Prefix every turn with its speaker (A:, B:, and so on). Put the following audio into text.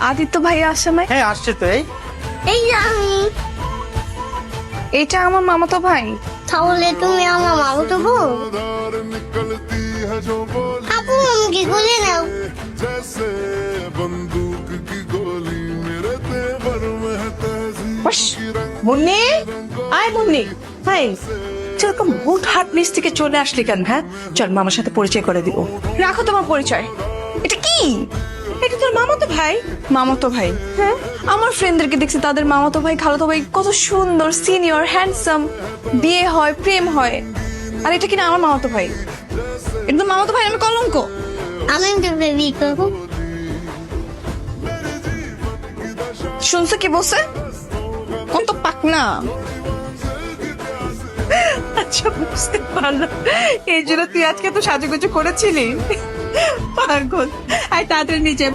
A: আদিত্য ভাইয়া আসে নাই?
B: হ্যাঁ আসছে তো।
C: এই যে আমি।
A: এটা আমার মামাতো ভাই।
C: তাহলে তুমি আমার মামাতো বউ? আপু আমাকে কোলে নাও।
D: মুন্নি, আয় মুন্নি, হাই। এরকম হুটহাট নিচ থেকে চলে আসলি কেন? হ্যাঁ চল মামার সাথে পরিচয় করে দিব।
A: রাখো তোমার পরিচয়। এটা কি?
D: এটা তোর মামাতো ভাই।
A: মামাতো ভাই?
D: হ্যাঁ,
A: আমার ফ্রেন্ডদেরকে দেখছি তাদের মামাতো ভাই খালাতো ভাই কত সুন্দর, সিনিয়র, হ্যান্ডসাম, বিয়ে হয়, প্রেম হয়, আর এটা কিনা আমার মামাতো ভাই। এটা তো মামাতো ভাই, আমি কলঙ্ক।
C: আমি তোকে বিয়ে করবো।
A: শুনছো কি বলছে? কত পাকনা।
D: আচ্ছা বুঝতে পারলাম, এই জন্য তুই আজকে তো সাজুগুজু করেছিলি। পাগল, আয় তাড়াতাড়ি নিচে।